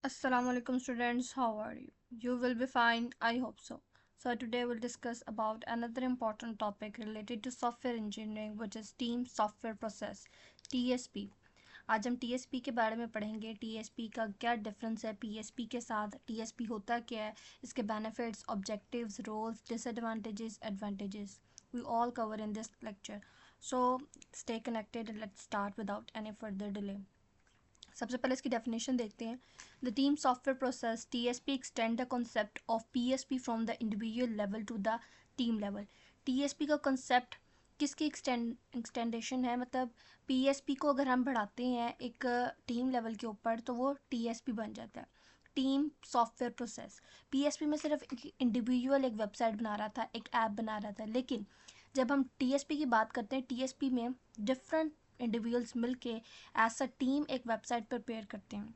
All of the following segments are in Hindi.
Assalamualaikum students, how are you? You will be fine, I hope so. So today we'll discuss about another important topic related to software engineering which is team software process TSP. आज हम TSP के बारे में पढ़ेंगे TSP का क्या डिफरेंस है PSP के साथ TSP होता क्या है इसके benefits objectives roles disadvantages advantages we all cover in this lecture. So stay connected and let's start without any further delay. सबसे पहले इसकी डेफिनेशन देखते हैं. The team software process TSP extend the concept of PSP from the individual level to the team level. TSP का कॉन्सेप्ट किसकी एक्सटेंडेशन है, मतलब PSP को अगर हम बढ़ाते हैं एक टीम लेवल के ऊपर तो वो TSP बन जाता है, टीम सॉफ्टवेयर प्रोसेस. PSP में सिर्फ इंडिविजुअल एक वेबसाइट बना रहा था, एक ऐप बना रहा था, लेकिन जब हम TSP की बात करते हैं TSP में डिफरेंट इंडिविजुअल्स मिलके एज अ टीम एक वेबसाइट प्रिपेयर करते हैं.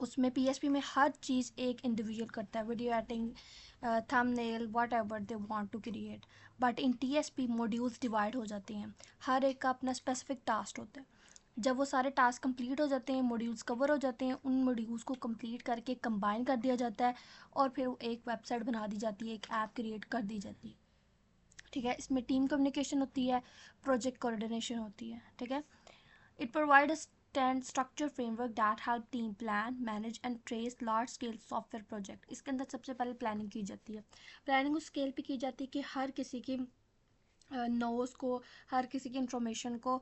उसमें PSP में हर चीज़ एक इंडिविजुअल करता है, video editing, thumbnail, whatever they want to create. But in TSP modules divide हो जाते हैं, हर एक का अपना स्पेसिफिक टास्क होता है. जब वो सारे टास्क कंप्लीट हो जाते हैं, मॉड्यूल्स कवर हो जाते हैं, उन मॉड्यूल्स को कंप्लीट करके कंबाइन कर दिया जाता है और फिर वो एक वेबसाइट बना दी जाती है, एक ऐप क्रिएट कर दी जाती है. ठीक है, इसमें टीम कम्युनिकेशन होती है, प्रोजेक्ट कोऑर्डिनेशन होती है. ठीक है, it provide stand structure framework that help team plan manage and trace large scale software project. इसके अंदर सबसे पहले प्लानिंग की जाती है. प्लानिंग उस स्केल पे की जाती है कि हर किसी की नोट्स को, हर किसी की इंफॉर्मेशन को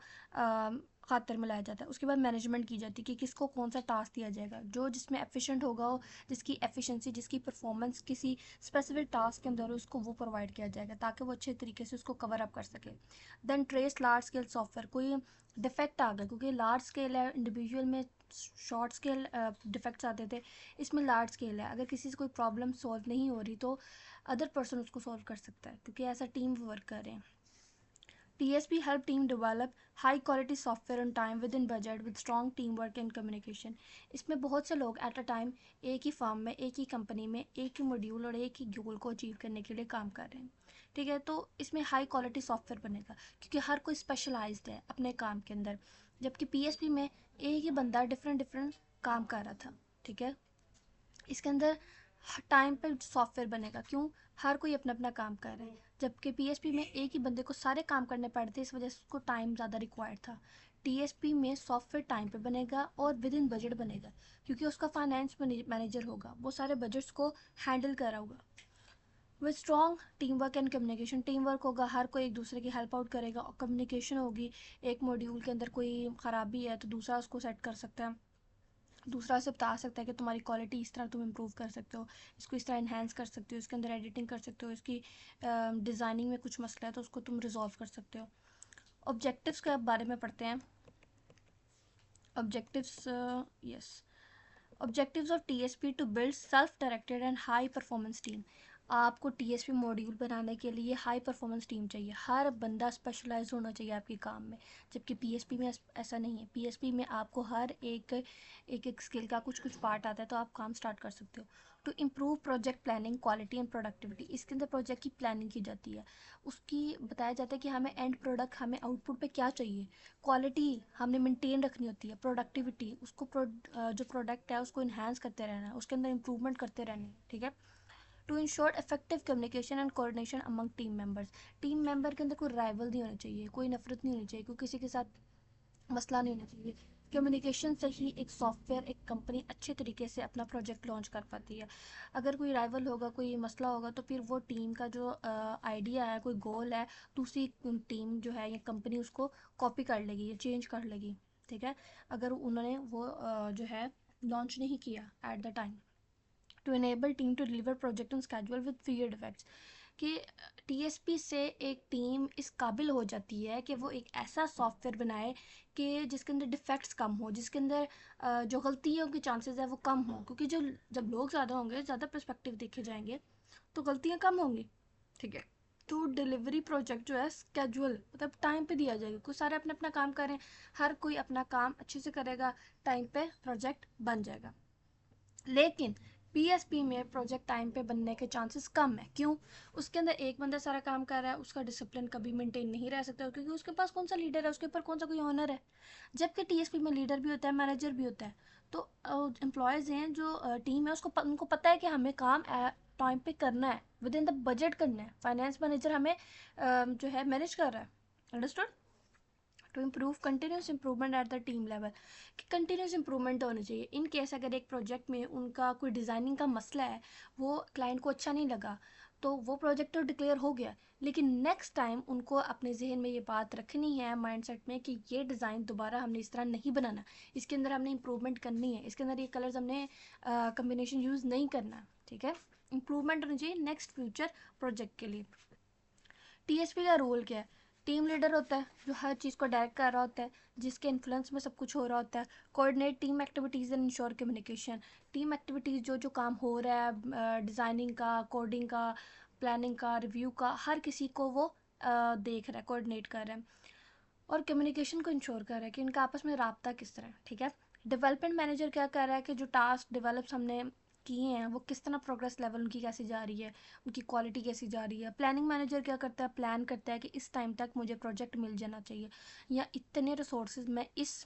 खातर में लाया जाता है. उसके बाद मैनेजमेंट की जाती है कि किसको कौन सा टास्क दिया जाएगा, जो जिसमें एफिशिएंट होगा, जिसकी एफिशिएंसी, जिसकी परफॉर्मेंस किसी स्पेसिफिक टास्क के अंदर उसको वो प्रोवाइड किया जाएगा ताकि वो अच्छे तरीके से उसको कवर अप कर सके. Then trace large scale software, कोई डिफेक्ट आ गया, क्योंकि लार्ज स्केल है, इंडिविजुअल में शॉर्ट स्केल डिफेक्ट्स आते थे, इसमें लार्ज स्केल है. अगर किसी से कोई प्रॉब्लम सॉल्व नहीं हो रही तो अदर पर्सन उसको सॉल्व कर सकता है, क्योंकि ऐसा टीम वर्क कर रहे हैं. TSP help team develop high quality software on time within budget with strong teamwork and communication. इसमें बहुत से लोग एट अ टाइम एक ही फर्म में, एक ही कंपनी में, एक ही मॉड्यूल और एक ही गोल को अचीव करने के लिए काम कर रहे हैं. ठीक है, तो इसमें हाई क्वालिटी सॉफ्टवेयर बनेगा क्योंकि हर कोई स्पेशलाइज्ड है अपने काम के अंदर, जबकि PSP में एक ही बंदा डिफरेंट डिफरेंट काम कर रहा था. ठीक है, इसके अंदर टाइम पे सॉफ्टवेयर बनेगा, क्यों, हर कोई अपना अपना काम कर रहा है, जबकि PSP में एक ही बंदे को सारे काम करने पड़ते, इस वजह से उसको टाइम ज़्यादा रिक्वायर्ड था. TSP में सॉफ्टवेयर टाइम पे बनेगा और विद इन बजट बनेगा, क्योंकि उसका फाइनेंस मैनेजर होगा, वो सारे बजट्स को हैंडल कर रहा होगा. With strong team work and communication, team work होगा, हर कोई एक दूसरे की हेल्प आउट करेगा, और कम्युनिकेशन होगी. एक मॉड्यूल के अंदर कोई ख़राबी है तो दूसरा उसको सेट कर सकता है, दूसरा से बता सकता है कि तुम्हारी क्वालिटी इस तरह तुम इम्प्रूव कर सकते हो, इसको इस तरह इन्हेंस कर सकते हो, इसके अंदर एडिटिंग कर सकते हो, इसकी डिज़ाइनिंग में कुछ मसला है तो उसको तुम रिजॉल्व कर सकते हो. ऑब्जेक्टिव्स के बारे में पढ़ते हैं. Objectives, yes, objectives of TSP to build self directed and high performance team. आपको TSP मॉड्यूल बनाने के लिए हाई परफॉर्मेंस टीम चाहिए, हर बंदा स्पेशलाइज होना चाहिए आपके काम में, जबकि PSP में ऐसा नहीं है. PSP में आपको हर एक स्किल का कुछ कुछ पार्ट आता है तो आप काम स्टार्ट कर सकते हो. To improve project planning quality and productivity, इसके अंदर प्रोजेक्ट की प्लानिंग की जाती है, उसकी बताया जाता है कि हमें एंड प्रोडक्ट, हमें आउटपुट पे क्या चाहिए, क्वालिटी हमने मेंटेन रखनी होती है, प्रोडक्टिविटी उसको जो प्रोडक्ट है उसको इन्हांस करते रहना है, उसके अंदर इंप्रूवमेंट करते रहना है. ठीक है, to ensure effective communication and coordination among team members. Team member के अंदर कोई राइवल नहीं होना चाहिए, कोई नफरत नहीं होनी चाहिए, कोई किसी के साथ मसला नहीं होना चाहिए. कम्युनिकेशन से ही एक सॉफ्टवेयर, एक कंपनी अच्छे तरीके से अपना प्रोजेक्ट लॉन्च कर पाती है. अगर कोई राइवल होगा, कोई मसला होगा, तो फिर वो टीम का जो आइडिया है, कोई गोल है, दूसरी टीम जो है या कंपनी उसको कॉपी कर लेगी या चेंज कर लेगी. ठीक है, अगर उन्होंने वो जो है लॉन्च नहीं किया at the time. To enable team to deliver project on schedule with fear defects, कि TSP से एक टीम इस काबिल हो जाती है कि वो एक ऐसा सॉफ्टवेयर बनाए कि जिसके अंदर डिफेक्ट्स कम हो, जिसके अंदर जो गलतियों के चांसेस है वो कम हो, क्योंकि जो जब लोग ज़्यादा होंगे, ज़्यादा पर्सपेक्टिव देखे जाएंगे तो गलतियाँ कम होंगी. ठीक है, तो डिलीवरी प्रोजेक्ट जो है स्केड्यूल मतलब टाइम पे दिया जाएगा, कोई सारे अपना अपना काम करें, हर कोई अपना काम अच्छे से करेगा, टाइम पे प्रोजेक्ट बन जाएगा. लेकिन PSP में प्रोजेक्ट टाइम पे बनने के चांसेस कम है, क्यों, उसके अंदर एक बंदा सारा काम कर रहा है, उसका डिसिप्लिन कभी मेंटेन नहीं रह सकता, क्योंकि उसके पास कौन सा लीडर है, उसके ऊपर कौन सा कोई ऑनर है. जबकि TSP में लीडर भी होता है, मैनेजर भी होता है, तो एम्प्लॉयज़ हैं जो टीम है उसको उनको पता है कि हमें काम टाइम पे करना है, विद इन द बजट करना है। फाइनेंस मैनेजर हमें जो है मैनेज कर रहा है। Understood? To improve continuous improvement at the team level, कि कंटिन्यूस इंप्रूवमेंट होनी चाहिए। इन केस अगर एक प्रोजेक्ट में उनका कोई डिज़ाइनिंग का मसला है, वो क्लाइंट को अच्छा नहीं लगा, तो वो प्रोजेक्ट तो डिक्लेयर हो गया, लेकिन नेक्स्ट टाइम उनको अपने जहन में ये बात रखनी है माइंडसेट में कि ये डिज़ाइन दोबारा हमने इस तरह नहीं बनाना, इसके अंदर हमने इंप्रूवमेंट करनी है, इसके अंदर ये कलर्स हमने कम्बिनेशन यूज़ नहीं करना। ठीक है, इंप्रूवमेंट होनी चाहिए नेक्स्ट फ्यूचर प्रोजेक्ट के लिए। टीएसपी का रोल क्या है? टीम लीडर होता है जो हर चीज़ को डायरेक्ट कर रहा होता है, जिसके इन्फ्लुएंस में सब कुछ हो रहा होता है। Coordinate team activities and ensure communication, team activities जो जो काम हो रहा है, डिज़ाइनिंग का, कोडिंग का, प्लानिंग का, रिव्यू का, हर किसी को वो देख रहा है, कोऑर्डिनेट कर रहा है। और कम्युनिकेशन को इंश्योर कर रहा है कि इनका आपस में राब्ता किस तरह है। ठीक है, डेवलपमेंट मैनेजर क्या कर रहा है कि जो टास्क डेवलप्स हमने किए हैं वो किस तरह प्रोग्रेस लेवल उनकी कैसी जा रही है, उनकी क्वालिटी कैसी जा रही है। प्लानिंग मैनेजर क्या करता है? प्लान करता है कि इस टाइम तक मुझे प्रोजेक्ट मिल जाना चाहिए, या इतने रिसोर्सेज मैं इस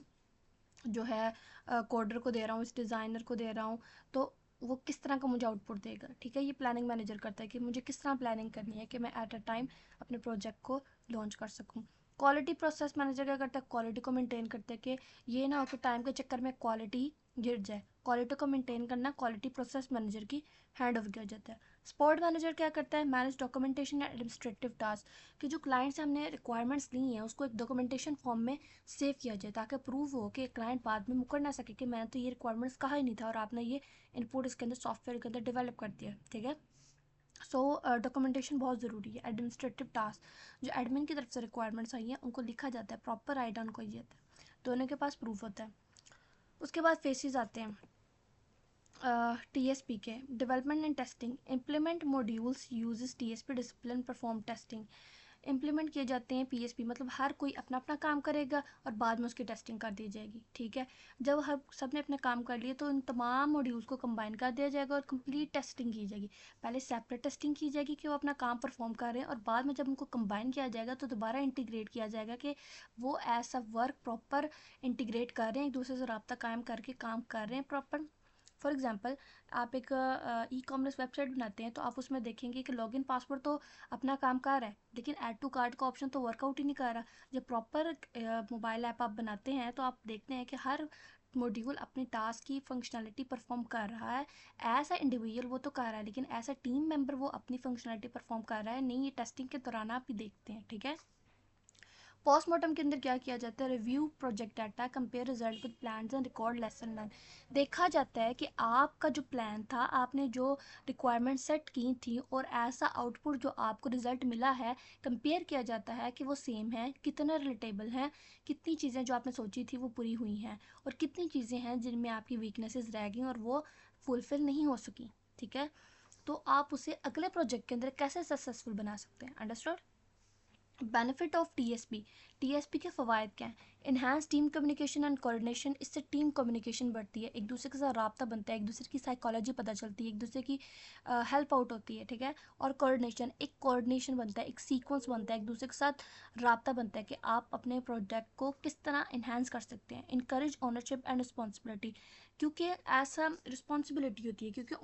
जो है कोडर को दे रहा हूँ, इस डिज़ाइनर को दे रहा हूँ, तो वो किस तरह का मुझे आउटपुट देगा। ठीक है, ये प्लानिंग मैनेजर करता है कि मुझे किस तरह प्लानिंग करनी है कि मैं एट अ टाइम अपने प्रोजेक्ट को लॉन्च कर सकूँ। क्वालिटी प्रोसेस मैनेजर क्या करता है? क्वालिटी को मेंटेन करता है कि ये ना हो कि टाइम के चक्कर में क्वालिटी गिर जाए। क्वालिटी को मेंटेन करना क्वालिटी प्रोसेस मैनेजर की हैंड ओवर किया जाता है। सपोर्ट मैनेजर क्या करता है? Manage documentation and administrative task, कि जो क्लाइंट से हमने रिक्वायरमेंट्स ली हैं उसको एक डॉक्यूमेंटेशन फॉर्म में सेव किया जाए, ताकि प्रूव हो कि क्लाइंट बाद में मुकर ना सके कि मैंने तो ये रिक्वायरमेंट्स कहा ही नहीं था और आपने ये इनपुट इसके अंदर सॉफ्टवेयर के अंदर डेवलप कर दिया। ठीक है, सो डॉक्यूमेंटेशन बहुत ज़रूरी है। एडमिनिस्ट्रेटिव टास्क, जो एडमिन की तरफ से रिक्वायरमेंट्स आई हैं उनको लिखा जाता है, प्रॉपर राइट डाउन किया जाता है, दोनों के पास प्रूफ होता है। उसके बाद फेसेस आते हैं टीएसपी के, development and testing. Implement modules uses TSP discipline perform testing. Implement किए जाते हैं पीएसपी, मतलब हर कोई अपना अपना काम करेगा और बाद में उसकी टेस्टिंग कर दी जाएगी। ठीक है, जब हर सब ने अपने काम कर लिए तो इन तमाम मॉड्यूल्स को कंबाइन कर दिया जाएगा और कंप्लीट टेस्टिंग की जाएगी। पहले सेपरेट टेस्टिंग की जाएगी कि वो अपना काम परफॉर्म कर रहे हैं, और बाद में जब उनको कंबाइन किया जाएगा तो दोबारा इंटीग्रेट किया जाएगा कि वो ऐसा वर्क प्रॉपर इंटीग्रेट कर रहे हैं, एक दूसरे से रब्ता कायम करके काम कर रहे हैं प्रॉपर। फॉर एग्जांपल, आप एक ई कॉमर्स वेबसाइट बनाते हैं तो आप उसमें देखेंगे कि लॉगिन पासवर्ड तो अपना काम कर रहा है, लेकिन ऐड टू कार्ट का ऑप्शन तो वर्कआउट ही नहीं कर रहा। जब प्रॉपर मोबाइल ऐप आप बनाते हैं तो आप देखते हैं कि हर मॉड्यूल अपनी टास्क की फंक्शनैलिटी परफॉर्म कर रहा है। एज अ इंडिविजुअल वो तो कर रहा है, लेकिन एज अ टीम मेंबर वो अपनी फंक्शनैलिटी परफॉर्म कर रहा है नहीं, ये टेस्टिंग के दौरान आप ही देखते हैं। ठीक है, पोस्टमार्टम के अंदर क्या किया जाता है? Review project data, compare result with plans and record lesson learn. देखा जाता है कि आपका जो प्लान था, आपने जो रिक्वायरमेंट सेट की थी और ऐसा आउटपुट जो आपको रिजल्ट मिला है, कंपेयर किया जाता है कि वो सेम है, कितना रिलेटेबल है, कितनी चीज़ें जो आपने सोची थी वो पूरी हुई हैं, और कितनी चीज़ें हैं जिनमें आपकी वीकनेसेस रह गई और वो फुलफिल नहीं हो सकी। ठीक है, तो आप उसे अगले प्रोजेक्ट के अंदर कैसे सक्सेसफुल बना सकते हैं। Understood? Benefit of TSP, TSP के फ़वाद क्या हैं? Enhance team communication and coordination, इससे टीम कम्युनिकेशन बढ़ती है, एक दूसरे के साथ राब्ता बनता है, एक दूसरे की साइकोलॉजी पता चलती है, एक दूसरे की हेल्प आउट होती है। ठीक है, और कोऑर्डिनेशन, एक कोऑर्डिनेशन बनता है, एक सीक्वेंस बनता है, एक दूसरे के साथ राब्ता बनता है कि आप अपने प्रोजेक्ट को किस तरह इन्हांस कर सकते हैं। इनकरेज ओनरशिप एंड रिस्पॉन्सिबिलिटी, क्योंकि ऐसा रिस्पॉन्सिबिलिटी होती है, क्योंकि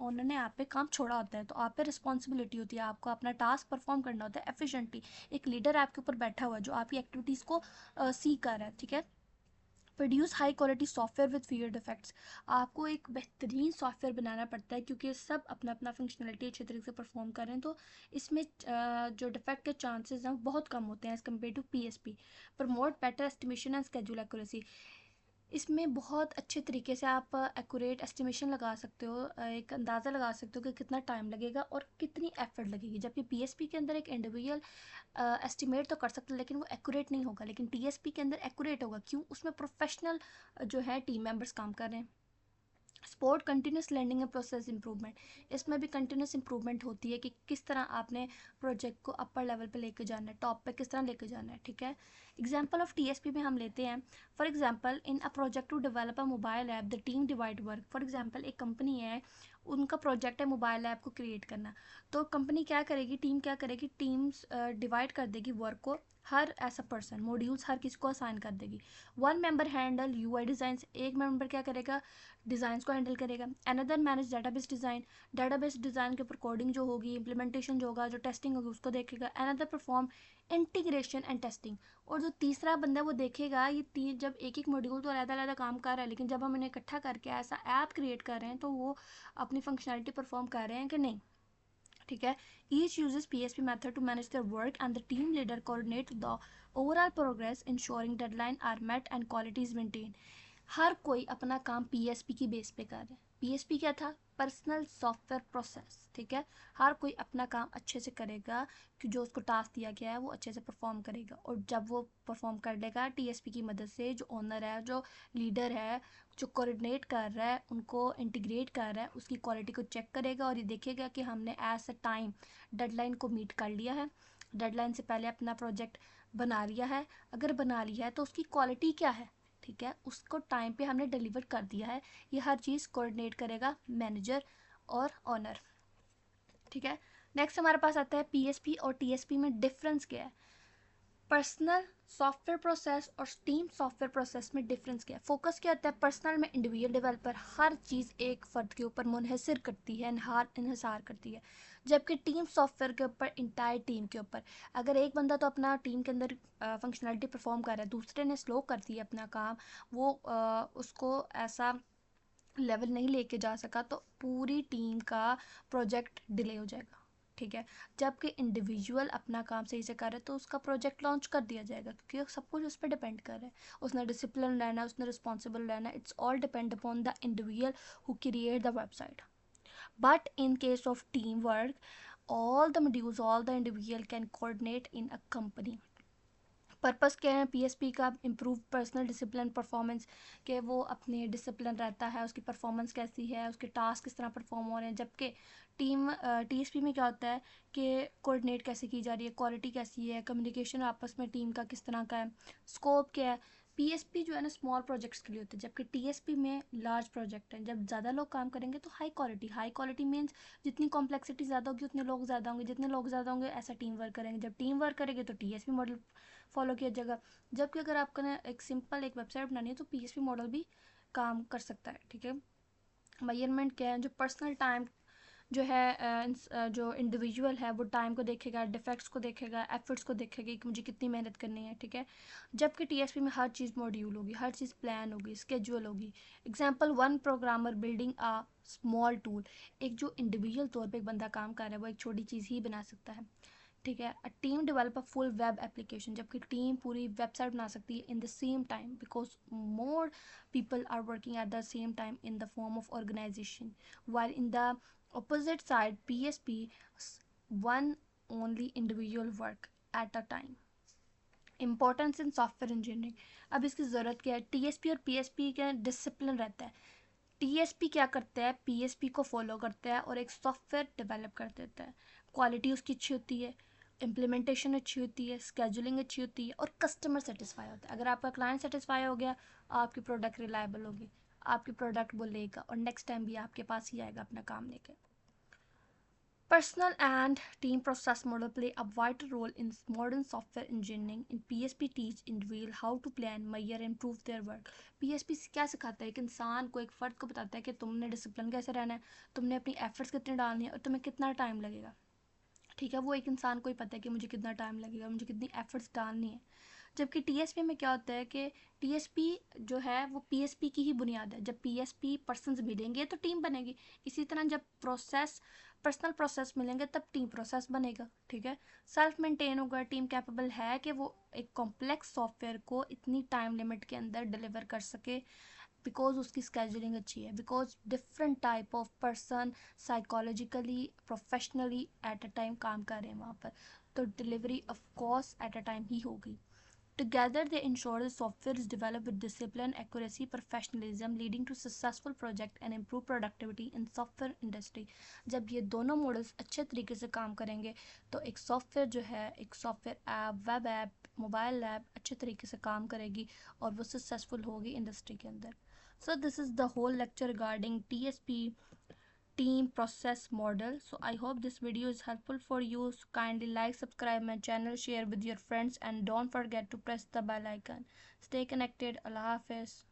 ओनर ने आप पे काम छोड़ा होता है, तो आप पे रिस्पॉन्सिबिलिटी होती है, आपको अपना टास्क परफॉर्म करना होता है एफिशिएंटली। एक लीडर आपके ऊपर बैठा हुआ है जो आपकी एक्टिविटीज़ को सी कर रहा है। ठीक है, produce high quality software with fewer defects, आपको एक बेहतरीन सॉफ्टवेयर बनाना पड़ता है क्योंकि सब अपना अपना फंक्शनलिटी अच्छे तरीके से परफॉर्म कर रहे हैं, तो इसमें जो डिफेक्ट के चांसेस हैं वो बहुत कम होते हैं as compare to PSP. Promote better estimation and schedule accuracy, इसमें बहुत अच्छे तरीके से आप एक्यूरेट एस्टिमेशन लगा सकते हो, एक अंदाज़ा लगा सकते हो कि कितना टाइम लगेगा और कितनी एफर्ट लगेगी। जबकि पीएसपी के अंदर एक इंडिविजुअल एस्टिमेट तो कर सकते हैं लेकिन वो एक्यूरेट नहीं होगा, लेकिन टीएसपी के अंदर एक्यूरेट होगा। क्यों? उसमें प्रोफेशनल जो है टीम मेंबर्स काम कर रहे हैं। Sport continuous learning and process improvement, इसमें भी कंटिन्यूस इंप्रूवमेंट होती है कि किस तरह आपने प्रोजेक्ट को अपर लेवल पे लेके जाना है, टॉप पे किस तरह लेके जाना है। ठीक है, एग्जांपल ऑफ टीएसपी में हम लेते हैं, for example in a project to develop a mobile app the team divide work. For example एक कंपनी है, उनका प्रोजेक्ट है मोबाइल ऐप को क्रिएट करना, तो कंपनी क्या करेगी, टीम क्या करेगी, टीम्स डिवाइड कर देगी वर्क को हर ऐसा पर्सन मॉड्यूल्स हर किसी को असाइन कर देगी। One member handle UI designs, एक मेंबर क्या करेगा, डिज़ाइंस को हैंडल करेगा। Another manage database design, database design के ऊपर कोडिंग जो होगी, इंप्लीमेंटेशन जो होगा, जो टेस्टिंग होगी उसको देखेगा। Another perform integration and testing, और जो तीसरा बंदा वो देखेगा ये तीन, जब एक एक मॉड्यूल तो अलग अलग काम कर रहा है, लेकिन जब हम इन्हें इकट्ठा करके ऐसा ऐप क्रिएट कर रहे हैं तो वो अपनी फंक्शनैलिटी परफॉर्म कर रहे हैं कि नहीं, ठीक है। Each uses PSP method to manage their work and the team leader coordinate the overall progress ensuring deadline are met and quality is maintain. हर कोई अपना काम PSP की बेस पे कर रहा है। PSP क्या था, पर्सनल सॉफ्टवेयर प्रोसेस, ठीक है। हर कोई अपना काम अच्छे से करेगा कि जो उसको टास्क दिया गया है वो अच्छे से परफॉर्म करेगा, और जब वो परफॉर्म कर लेगा TSP की मदद से, जो ओनर है, जो लीडर है, जो कोऑर्डिनेट कर रहा है, उनको इंटीग्रेट कर रहा है, उसकी क्वालिटी को चेक करेगा और ये देखेगा कि हमने एज अ टाइम डेडलाइन को मीट कर लिया है, डेडलाइन से पहले अपना प्रोजेक्ट बना लिया है। अगर बना लिया है तो उसकी क्वालिटी क्या है, ठीक है, उसको टाइम पे हमने डिलीवर कर दिया है। ये हर चीज़ कोऑर्डिनेट करेगा मैनेजर और ऑनर, ठीक है। नेक्स्ट हमारे पास आता है PSP और TSP में डिफरेंस क्या है। पर्सनल सॉफ्टवेयर प्रोसेस और टीम सॉफ्टवेयर प्रोसेस में डिफरेंस क्या है। फोकस क्या होता है, पर्सनल में इंडिविजुअल डेवलपर हर चीज़ एक फ़र्द के ऊपर मुनहसर करती है, इन्हिसार करती है, जबकि टीम सॉफ्टवेयर के ऊपर इंटायर टीम के ऊपर, अगर एक बंदा तो अपना टीम के अंदर फंक्शनलिटी परफॉर्म कर रहा है, दूसरे ने स्लो कर दिया अपना काम, वो उसको ऐसा लेवल नहीं लेके जा सका, तो पूरी टीम का प्रोजेक्ट डिले हो जाएगा, ठीक है। जबकि इंडिविजुअल अपना काम सही से करे तो उसका प्रोजेक्ट लॉन्च कर दिया जाएगा, क्योंकि सब कुछ उस पर डिपेंड कर रहा है। उसने डिसिप्लिन रहना है, उसने रिस्पॉन्सिबल रहना है, it's all depend upon the individual who create the website. But in case of team work, all the modules, all the individual can coordinate in a company। Purpose क्या है PSP का, इम्प्रूव पर्सनल डिसिप्लिन परफॉर्मेंस, कि वो अपने डिसिप्लिन रहता है, उसकी परफॉर्मेंस कैसी है, उसके टास्क किस तरह परफॉर्म हो रहे हैं। जबकि टीम TSP में क्या होता है कि कोऑर्डिनेट कैसे की जा रही है, क्वालिटी कैसी है, कम्युनिकेशन आपस में टीम का किस तरह का है, स्कोप क्या है। PSP जो है ना स्मॉल प्रोजेक्ट्स के लिए होते हैं, जबकि TSP में लार्ज प्रोजेक्ट हैं। जब ज़्यादा लोग काम करेंगे तो हाई क्वालिटी मीन्स जितनी कॉम्प्लेक्सिटी ज़्यादा होगी उतने लोग ज़्यादा होंगे, जितने लोग ज़्यादा होंगे ऐसा टीम वर्क करेंगे। जब टीम वर्क करेंगे तो TSP मॉडल फॉलो किया जाएगा। जबकि अगर आपको ना एक सिंपल एक वेबसाइट बनानी है तो PSP मॉडल भी काम कर सकता है, ठीक है। मेजरमेंट क्या है, जो पर्सनल टाइम जो है जो इंडिविजुअल है वो टाइम को देखेगा, डिफेक्ट्स को देखेगा, एफर्ट्स को देखेगा कि मुझे कितनी मेहनत करनी है, ठीक है। जबकि TSP में हर चीज़ मॉड्यूल होगी, हर चीज़ प्लान होगी, स्केड्यूल होगी। Example, one programmer building a small tool, एक जो इंडिविजुअल तौर पे एक बंदा काम कर रहा है वो एक छोटी चीज़ ही बना सकता है, ठीक है। A team develop a full web application, जबकि टीम पूरी वेबसाइट बना सकती है in the same time, because more people are working at the same time in the form of organization. while in the opposite side PSP, one only individual work at a time। Importance in software engineering, अब इसकी ज़रूरत क्या है। TSP और PSP का डिसिप्लिन रहता है। TSP क्या करता है, PSP को फॉलो करता है और एक सॉफ्टवेयर डेवलप कर देता है। क्वालिटी उसकी अच्छी होती है, इम्प्लीमेंटेशन अच्छी होती है, स्केजुलिंग अच्छी होती है, और कस्टमर सेटिस्फाई होता है। अगर आपका क्लाइंट सेटिस्फाई हो गया, आपकी प्रोडक्ट रिलायबल होगी, आपकी प्रोडक्ट वो लेगा और नेक्स्ट टाइम भी आपके पास ही आएगा अपना काम लेके। Personal and team process model play a vital role in modern software engineering. In PSP teach individual how to plan, measure, improve their work। PSP क्या सिखाता है, एक इंसान को, एक फ़र्द को बताता है कि तुमने डिसिप्लिन कैसे रहना है, तुमने अपनी एफर्ट्स कितने डालनी है और तुम्हें कितना टाइम लगेगा, ठीक है। वो एक इंसान को ही पता है कि मुझे कितना टाइम लगेगा, मुझे कितनी एफर्ट्स डालनी है। जबकि TSP में क्या होता है कि TSP जो है वो PSP की ही बुनियाद है। जब PSP पर्सनस मिलेंगे तो टीम बनेगी, इसी तरह जब प्रोसेस पर्सनल प्रोसेस मिलेंगे तब टीम प्रोसेस बनेगा, ठीक है। सेल्फ मेंटेन होगा, टीम कैपेबल है कि वो एक कॉम्प्लेक्स सॉफ्टवेयर को इतनी टाइम लिमिट के अंदर डिलीवर कर सके, बिकॉज उसकी स्केजुलिंग अच्छी है, because different type of person psychologically professionally at a time काम कर रहे हैं वहाँ पर, तो delivery of course at a time ही होगी। Together, they ensure the software is developed with discipline, accuracy, professionalism, leading to successful project and improved productivity in software industry। जब ये दोनों मॉडल्स अच्छे तरीके से काम करेंगे तो एक सॉफ्टवेयर जो है, एक software app, web app, mobile app अच्छे तरीके से काम करेगी और वो सक्सेसफुल होगी इंडस्ट्री के अंदर। So this is the whole lecture regarding TSP team process model. So I hope this video is helpful for you. So kindly like, subscribe my channel, share with your friends, and don't forget to press the bell icon. Stay connected. Allah Hafiz.